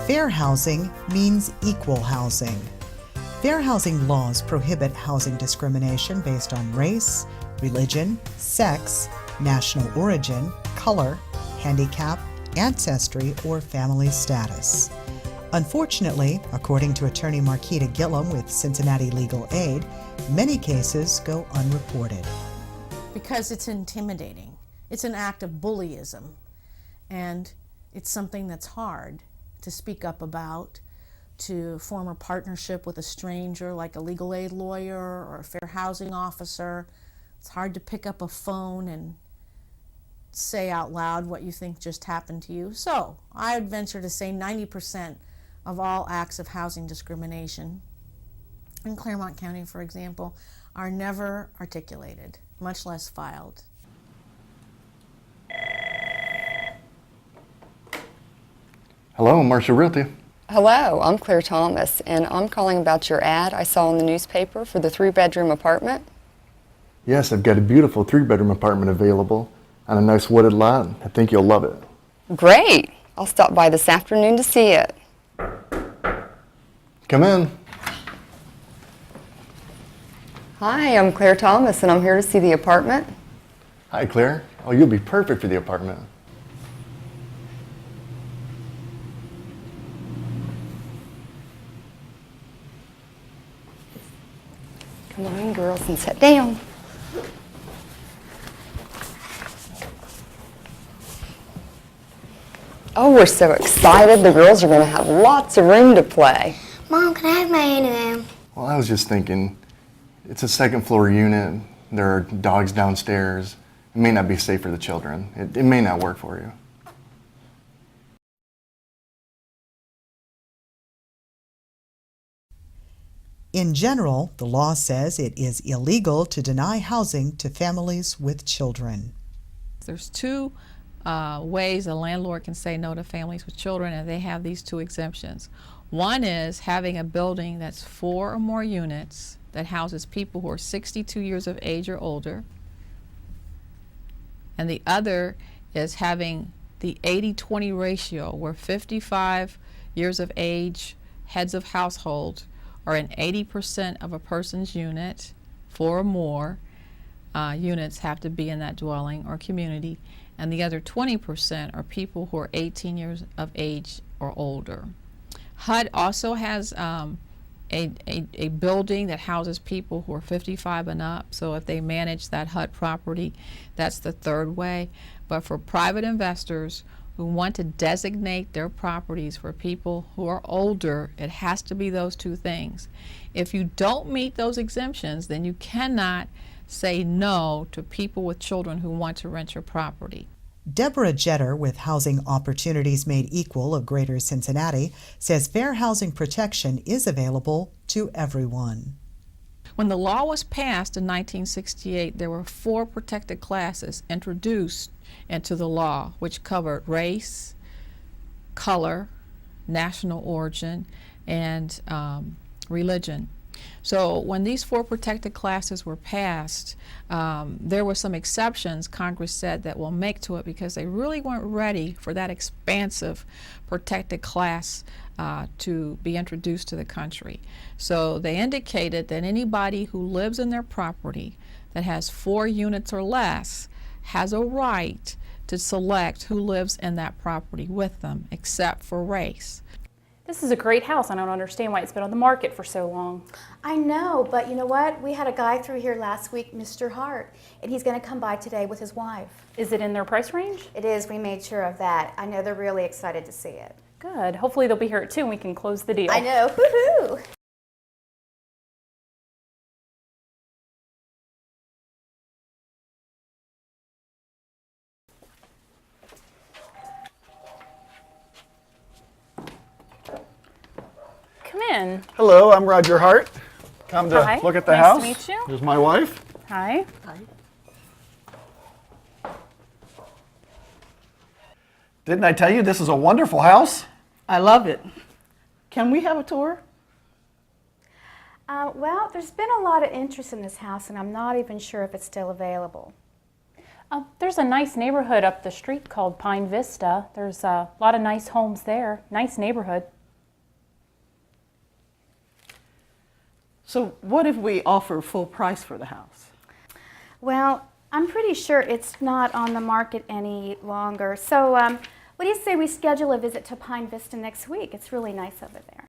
Fair housing means equal housing. Fair housing laws prohibit housing discrimination based on race, religion, sex, national origin, color, handicap, ancestry, or family status. Unfortunately, according to attorney Marquita Gillum with Cincinnati Legal Aid, many cases go unreported. Because it's intimidating. It's an act of bullyism, and it's something that's hard to speak up about, to form a partnership with a stranger like a legal aid lawyer or a fair housing officer. It's hard to pick up a phone and say out loud what you think just happened to you. So I would venture to say 90% of all acts of housing discrimination in Clermont County, for example, are never articulated, much less filed. Hello, Marshall Realty. Hello, I'm Claire Thomas, and I'm calling about your ad I saw in the newspaper for the 3-bedroom apartment. Yes, I've got a beautiful 3-bedroom apartment available on a nice wooded lot. I think you'll love it. Great! I'll stop by this afternoon to see it. Come in. Hi, I'm Claire Thomas, and I'm here to see the apartment. Hi, Claire. Oh, you'll be perfect for the apartment. Come on, girls, and sit down. Oh, we're so excited. The girls are going to have lots of room to play. Mom, can I have my A&M? Well, I was just thinking, it's a second-floor unit. There are dogs downstairs. It may not be safe for the children. It may not work for you. In general, the law says it is illegal to deny housing to families with children. There's two ways a landlord can say no to families with children, and they have these two exemptions. One is having a building that's 4 or more units that houses people who are 62 years of age or older. And the other is having the 80-20 ratio, where 55 years of age heads of household are in 80% of a person's unit. 4 or more units have to be in that dwelling or community, and the other 20% are people who are 18 years of age or older. HUD also has a building that houses people who are 55 and up, so if they manage that HUD property, that's the third way. But for private investors who want to designate their properties for people who are older, it has to be those two things. If you don't meet those exemptions, then you cannot say no to people with children who want to rent your property. Deborah Jetter with Housing Opportunities Made Equal of Greater Cincinnati says fair housing protection is available to everyone. When the law was passed in 1968, there were 4 protected classes introduced into the law, which covered race, color, national origin, and religion. So when these 4 protected classes were passed, there were some exceptions Congress said that will make to it because they really weren't ready for that expansive protected class to be introduced to the country. So they indicated that anybody who lives in their property that has 4 units or less has a right to select who lives in that property with them, except for race. This is a great house. I don't understand why it's been on the market for so long. I know, but you know what? We had a guy through here last week, Mr. Hart, and he's going to come by today with his wife. Is it in their price range? It is. We made sure of that. I know they're really excited to see it. Good. Hopefully they'll be here at 2 and we can close the deal. I know. Woohoo! Come in. Hello, I'm Roger Hart. Come to Hi. look at the Nice house. to meet you. Here's my wife. Hi. Didn't I tell you this is a wonderful house? I love it. Can we have a tour? Well, there's been a lot of interest in this house, and I'm not even sure if it's still available. There's a nice neighborhood up the street called Pine Vista. There's a lot of nice homes there. Nice neighborhood. So what if we offer full price for the house? Well, I'm pretty sure it's not on the market any longer. So what do you say we schedule a visit to Pine Vista next week? It's really nice over there.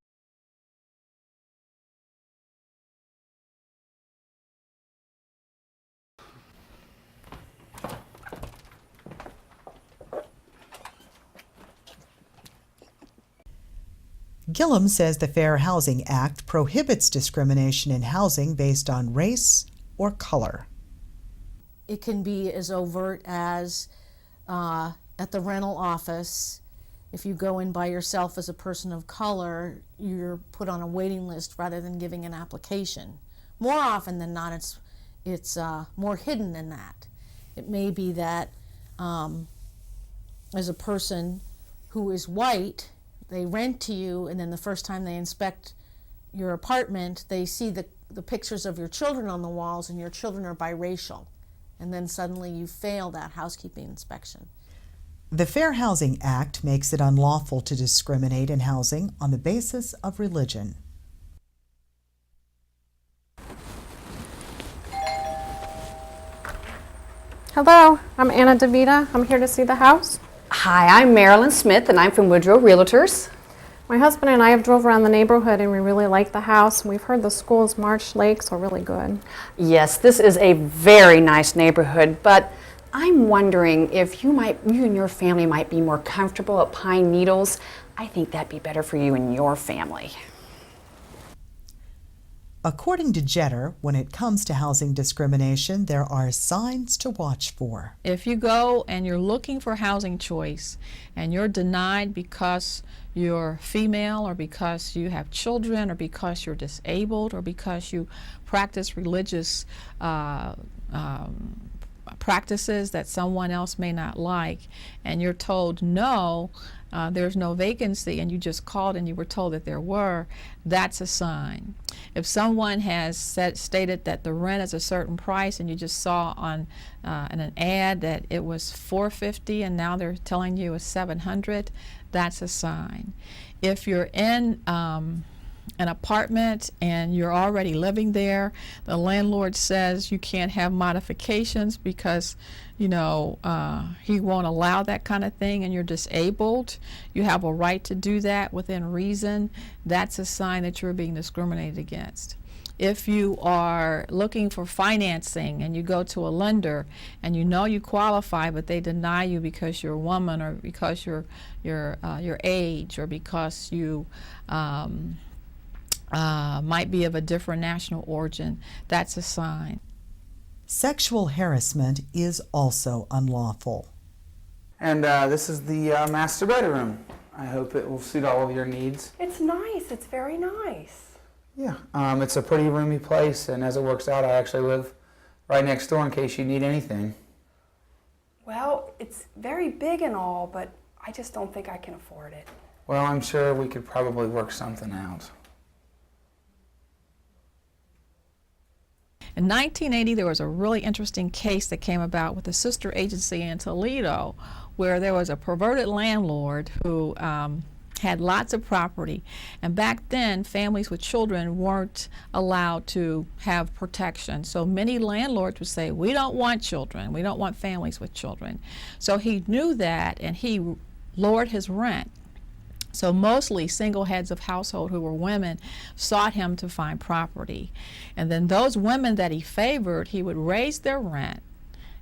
Gillum says the Fair Housing Act prohibits discrimination in housing based on race or color. It can be as overt as at the rental office. If you go in by yourself as a person of color, you're put on a waiting list rather than giving an application. More often than not, it's more hidden than that. It may be that as a person who is white, they rent to you, and then the first time they inspect your apartment, they see the pictures of your children on the walls, and your children are biracial. And then suddenly you fail that housekeeping inspection. The Fair Housing Act makes it unlawful to discriminate in housing on the basis of religion. Hello, I'm Anna DeVita. I'm here to see the house. Hi, I'm Marilyn Smith, and I'm from Woodrow Realtors. My husband and I have drove around the neighborhood, and we really like the house. We've heard the schools Marsh Lakes are really good. Yes, this is a very nice neighborhood, but I'm wondering if you and your family might be more comfortable at Pine Needles. I think that'd be better for you and your family. According to Jetter, when it comes to housing discrimination, there are signs to watch for. If you go and you're looking for housing choice and you're denied because you're female or because you have children or because you're disabled or because you practice religious practices that someone else may not like, and you're told no, there's no vacancy, and you just called and you were told that there were, that's a sign. If someone has stated that the rent is a certain price and you just saw on in an ad that it was $450 and now they're telling you it's $700, that's a sign. If you're in an apartment and you're already living there, the landlord says you can't have modifications because he won't allow that kind of thing, and you're disabled, you have a right to do that within reason, that's a sign that you're being discriminated against. If you are looking for financing and you go to a lender and you know you qualify but they deny you because you're a woman or because your age or because you might be of a different national origin, that's a sign. Sexual harassment is also unlawful. And this is the master bedroom. I hope it will suit all of your needs. It's nice. It's very nice. Yeah, it's a pretty roomy place, and as it works out, I actually live right next door in case you need anything. Well, it's very big and all, but I just don't think I can afford it. Well, I'm sure we could probably work something out. In 1980, there was a really interesting case that came about with a sister agency in Toledo where there was a perverted landlord who had lots of property, and back then families with children weren't allowed to have protection. So many landlords would say, we don't want children, we don't want families with children. So he knew that and he lowered his rent. So mostly single heads of household who were women sought him to find property. And then those women that he favored, he would raise their rent,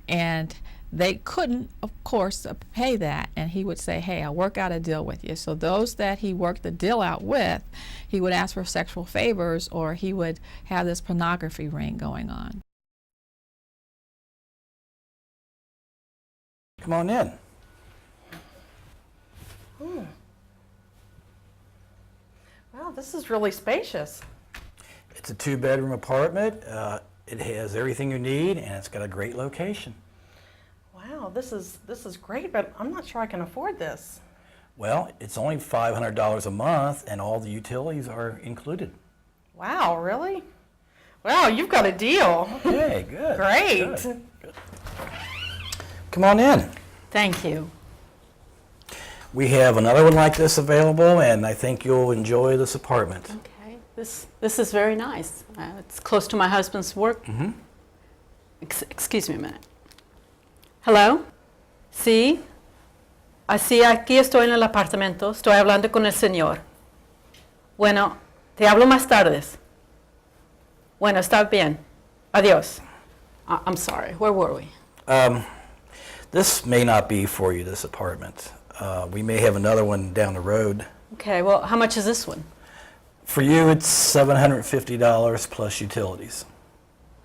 and they couldn't, of course, pay that. And he would say, hey, I'll work out a deal with you. So those that he worked the deal out with, he would ask for sexual favors, or he would have this pornography ring going on. Come on in. Wow, this is really spacious. It's a 2-bedroom apartment. It has everything you need, and it's got a great location. Wow, this is great, but I'm not sure I can afford this. Well, it's only $500 a month, and all the utilities are included. Wow, really? Wow, you've got a deal. Okay, good. Great. Good. Come on in. Thank you. We have another one like this available, and I think you'll enjoy this apartment. Okay. This is very nice. It's close to my husband's work. Excuse me a minute. Hello? Sí. Así, aquí estoy en el apartamento. Estoy hablando con el señor. Bueno, te hablo más tarde. Bueno, está bien. Adiós. I'm sorry. Where were we? This may not be for you, this apartment. We may have another one down the road. Okay, well, how much is this one? For you, it's $750 plus utilities.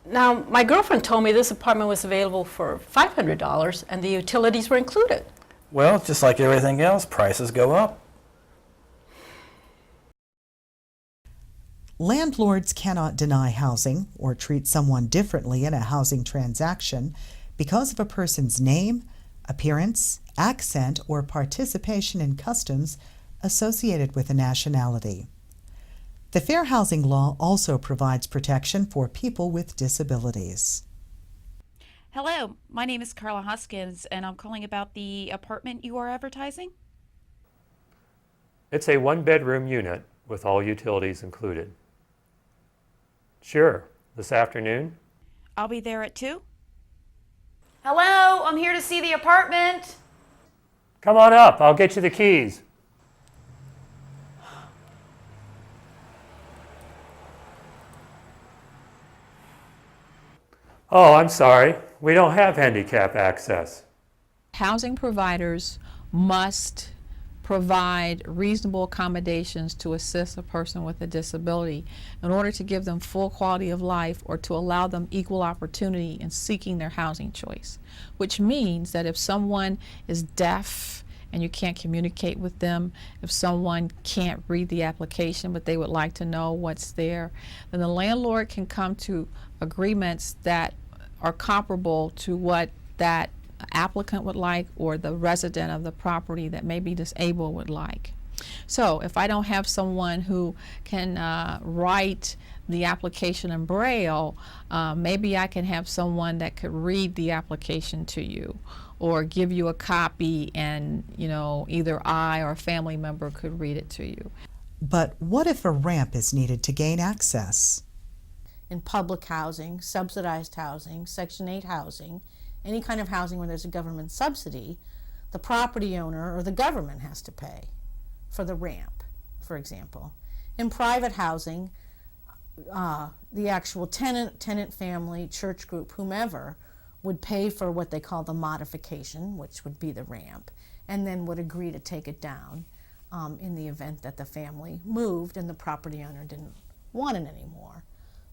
Now, my girlfriend told me this apartment was available for $500 and the utilities were included. Well, just like everything else, prices go up. Landlords cannot deny housing or treat someone differently in a housing transaction because of a person's name, appearance, accent, or participation in customs associated with a nationality. The Fair Housing Law also provides protection for people with disabilities. Hello, my name is Carla Hoskins, and I'm calling about the apartment you are advertising. It's a one-bedroom unit with all utilities included. Sure, this afternoon? I'll be there at 2. Hello, I'm here to see the apartment. Come on up, I'll get you the keys. Oh, I'm sorry. We don't have handicap access. Housing providers must provide reasonable accommodations to assist a person with a disability in order to give them full quality of life or to allow them equal opportunity in seeking their housing choice, which means that if someone is deaf and you can't communicate with them, if someone can't read the application but they would like to know what's there, then the landlord can come to agreements that are comparable to what that applicant would like or the resident of the property that may be disabled would like. So if I don't have someone who can write the application in Braille, maybe I can have someone that could read the application to you or give you a copy, and either I or a family member could read it to you. But what if a ramp is needed to gain access? In public housing, subsidized housing, Section 8 housing, any kind of housing where there's a government subsidy, the property owner or the government has to pay for the ramp, for example. In private housing, the actual tenant family, church group, whomever, would pay for what they call the modification, which would be the ramp, and then would agree to take it down in the event that the family moved and the property owner didn't want it anymore.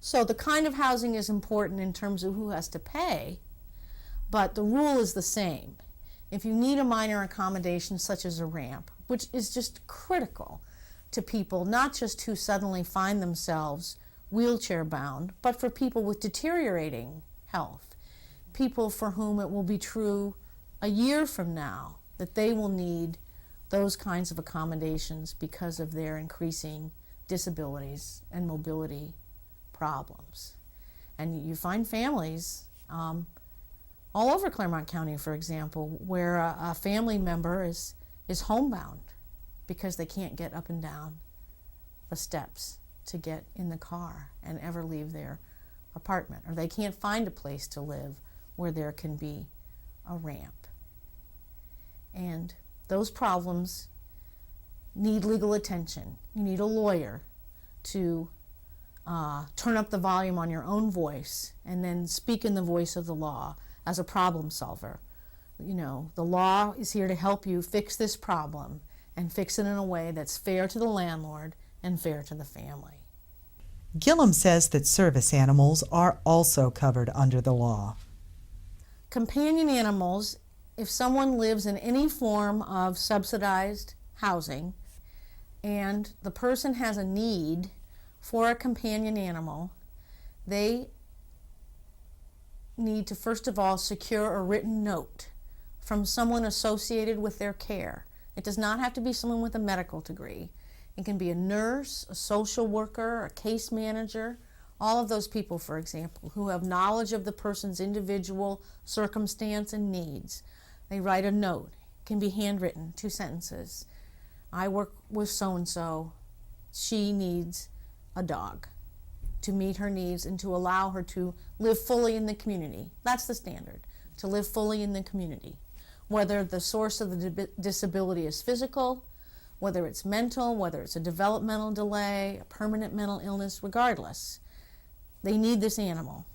So the kind of housing is important in terms of who has to pay, but the rule is the same. If you need a minor accommodation such as a ramp, which is just critical to people, not just who suddenly find themselves wheelchair bound, but for people with deteriorating health, people for whom it will be true a year from now that they will need those kinds of accommodations because of their increasing disabilities and mobility problems. And you find families all over Claremont County, for example, where a family member is homebound because they can't get up and down the steps to get in the car and ever leave their apartment, or they can't find a place to live where there can be a ramp. And those problems need legal attention. You need a lawyer to turn up the volume on your own voice and then speak in the voice of the law as a problem solver. The law is here to help you fix this problem and fix it in a way that's fair to the landlord and fair to the family. Gillum says that service animals are also covered under the law. Companion animals, if someone lives in any form of subsidized housing and the person has a need for a companion animal, they need to first of all secure a written note from someone associated with their care. It does not have to be someone with a medical degree. It can be a nurse, a social worker, a case manager, all of those people, for example, who have knowledge of the person's individual circumstance and needs. They write a note. It can be handwritten, 2 sentences. I work with so-and-so. She needs a dog to meet her needs and to allow her to live fully in the community. That's the standard, to live fully in the community. Whether the source of the disability is physical, whether it's mental, whether it's a developmental delay, a permanent mental illness, regardless, they need this animal.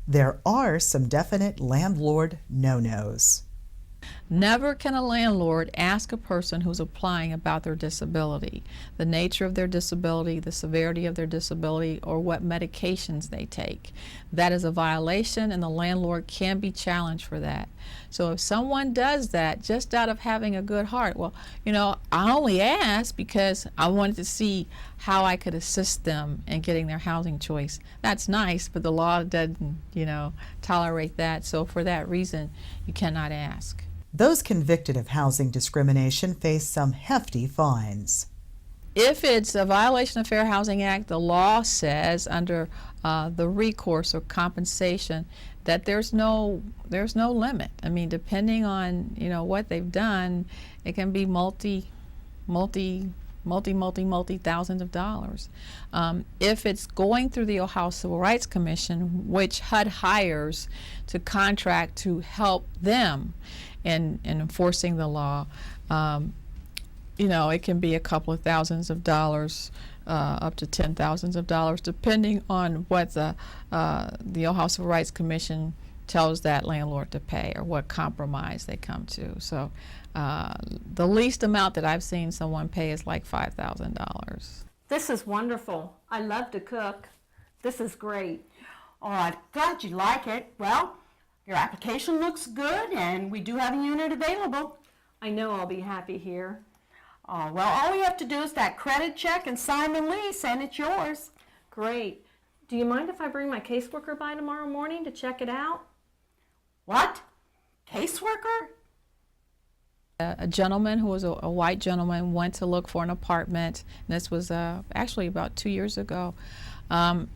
There are some definite landlord no-nos. Never can a landlord ask a person who's applying about their disability, the nature of their disability, the severity of their disability, or what medications they take. That is a violation, and the landlord can be challenged for that. So if someone does that just out of having a good heart, well, you know, I only asked because I wanted to see how I could assist them in getting their housing choice. That's nice, but the law doesn't, you know, tolerate that. So for that reason, you cannot ask. Those convicted of housing discrimination face some hefty fines. If it's a violation of Fair Housing Act, the law says under the recourse or compensation that there's no limit. I mean, depending on, you know, what they've done, it can be multi thousands of dollars. If it's going through the Ohio Civil Rights Commission, which HUD hires to contract to help them in enforcing the law, you know, it can be a couple of thousands of dollars, up to $10,000, depending on what the Ohio Civil Rights Commission tells that landlord to pay or what compromise they come to. So the least amount that I've seen someone pay is like $5,000. This is wonderful. I love to cook. This is great. Oh, I'm glad you like it. Well, your application looks good, and we do have a unit available. I know I'll be happy here. Oh, well, all we have to do is that credit check and sign the lease, and it's yours. Great. Do you mind if I bring my caseworker by tomorrow morning to check it out? What? Caseworker? A gentleman who was a white gentleman went to look for an apartment. And this was actually about 2 years ago.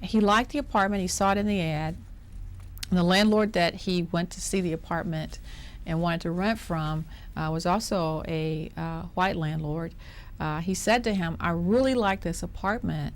He liked the apartment. He saw it in the ad. And the landlord that he went to see the apartment and wanted to rent from was also a white landlord. He said to him, "I really like this apartment.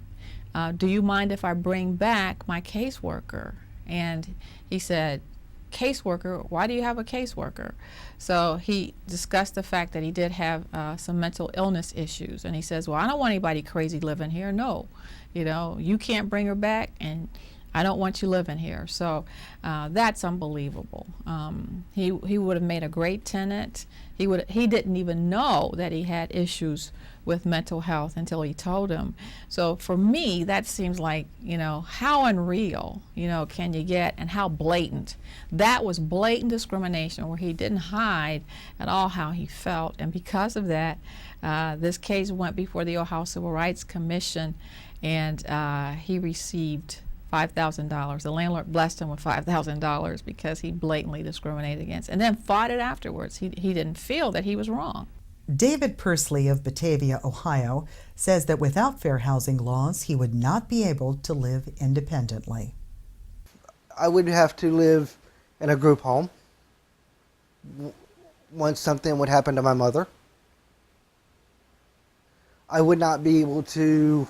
Do you mind if I bring back my caseworker?" And he said, "Caseworker? Why do you have a caseworker?" So he discussed the fact that he did have some mental illness issues. And he says, "Well, I don't want anybody crazy living here. No, you know, you can't bring her back, and I don't want you living here." So that's unbelievable. He would have made a great tenant. He didn't even know that he had issues with mental health until he told him. So for me, that seems like, you know, how unreal, you know, can you get, and how blatant. That was blatant discrimination where he didn't hide at all how he felt. And because of that, this case went before the Ohio Civil Rights Commission, and he received $5,000. The landlord blessed him with $5,000 because he blatantly discriminated against, and then fought it afterwards. He didn't feel that he was wrong. David Persley of Batavia, Ohio, says that without fair housing laws, he would not be able to live independently. I would have to live in a group home once something would happen to my mother. I would not be able to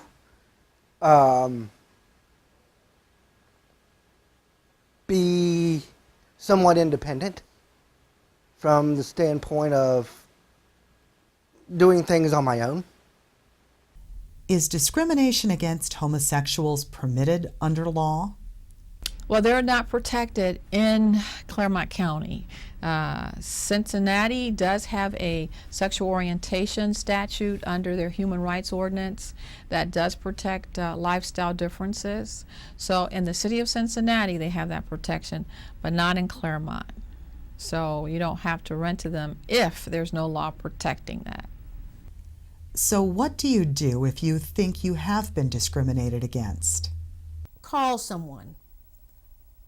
be somewhat independent from the standpoint of doing things on my own. Is discrimination against homosexuals permitted under law? Well, they're not protected in Clermont County. Cincinnati does have a sexual orientation statute under their human rights ordinance that does protect lifestyle differences. So in the city of Cincinnati, they have that protection, but not in Clermont. So you don't have to rent to them if there's no law protecting that. So what do you do if you think you have been discriminated against? Call someone.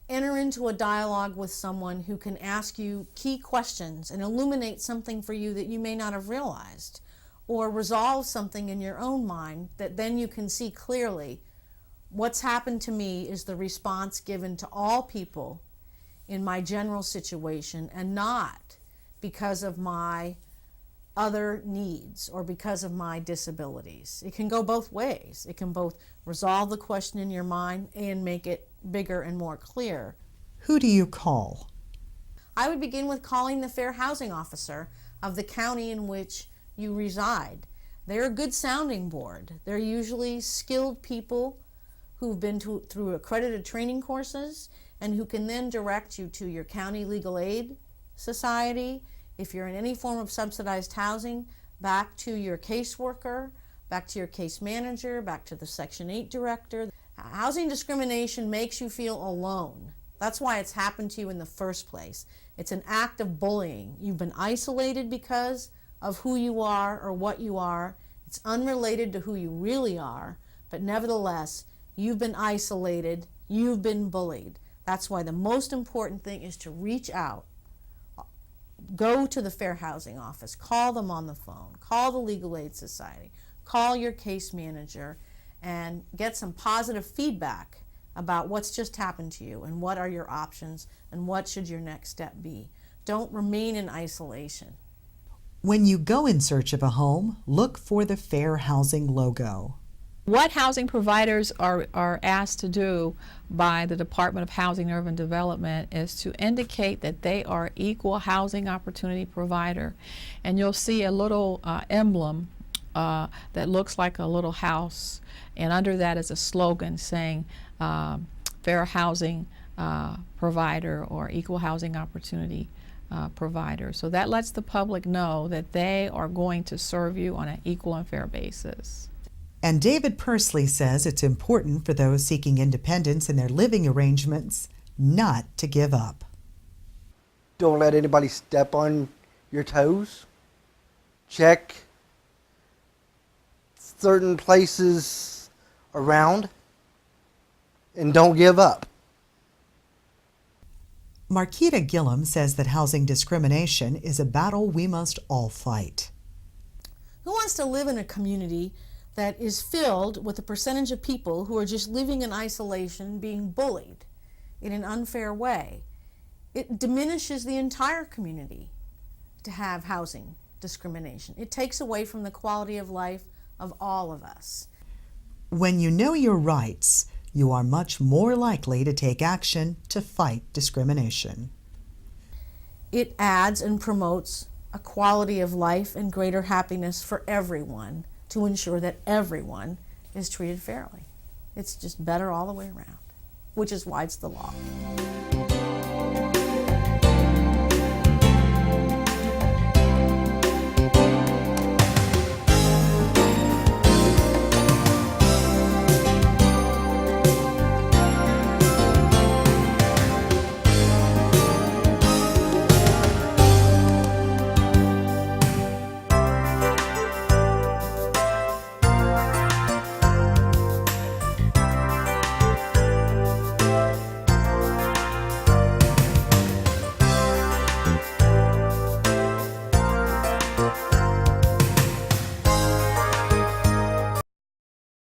Enter into a dialogue with someone who can ask you key questions and illuminate something for you that you may not have realized, or resolve something in your own mind that then you can see clearly. What's happened to me is the response given to all people in my general situation, and not because of my other needs or because of my disabilities. It can go both ways. It can both resolve the question in your mind and make it bigger and more clear. Who do you call? I would begin with calling the Fair Housing Officer of the county in which you reside. They're a good sounding board. They're usually skilled people who've been through accredited training courses and who can then direct you to your county legal aid society. If you're in any form of subsidized housing, back to your caseworker, back to your case manager, back to the Section 8 director. Housing discrimination makes you feel alone. That's why it's happened to you in the first place. It's an act of bullying. You've been isolated because of who you are or what you are. It's unrelated to who you really are, but nevertheless, you've been isolated, you've been bullied. That's why the most important thing is to reach out. Go to the Fair Housing Office, call them on the phone, call the Legal Aid Society, call your case manager, and get some positive feedback about what's just happened to you and what are your options and what should your next step be. Don't remain in isolation. When you go in search of a home, look for the Fair Housing logo. What housing providers are asked to do by the Department of Housing and Urban Development is to indicate that they are equal housing opportunity provider. And you'll see a little emblem that looks like a little house, and under that is a slogan saying fair housing provider or equal housing opportunity provider. So that lets the public know that they are going to serve you on an equal and fair basis. And David Persley says it's important for those seeking independence in their living arrangements not to give up. Don't let anybody step on your toes. Check certain places around and don't give up. Marquita Gillum says that housing discrimination is a battle we must all fight. Who wants to live in a community that is filled with a percentage of people who are just living in isolation, being bullied in an unfair way? It diminishes the entire community to have housing discrimination. It takes away from the quality of life of all of us. When you know your rights, you are much more likely to take action to fight discrimination. It adds and promotes a quality of life and greater happiness for everyone, to ensure that everyone is treated fairly. It's just better all the way around, which is why it's the law.